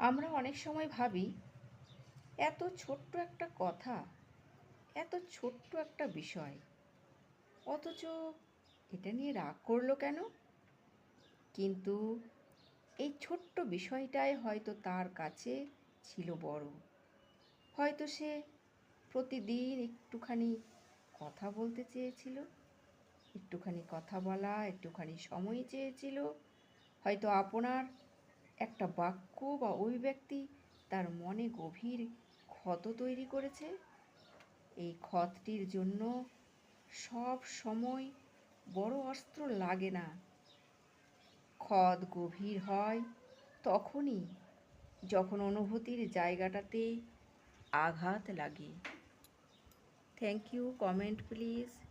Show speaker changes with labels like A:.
A: আমরা অনেক সময় ভাবি এত ছোট্ট একটা কথা, এত ছোট্ট একটা বিষয়, অথচ এটা নিয়ে রাগ করলো কেন? কিন্তু এই ছোট্ট বিষয়টাই হয়তো তার কাছে ছিল বড়। হয়তো সে প্রতিদিন একটুখানি কথা বলতে চেয়েছিল, একটুখানি কথা বলা, একটুখানি সময় চেয়েছিল। হয়তো আপনার একটা বাক্য বা অভিব্যক্তি তার মনে গভীর ক্ষত তৈরি করেছে। এই ক্ষতটির জন্য সব সময় বড় অস্ত্র লাগে না। ক্ষত গভীর হয় তখনই যখন অনুভূতির জায়গাটাতে আঘাত লাগে। Thank you. Comment please.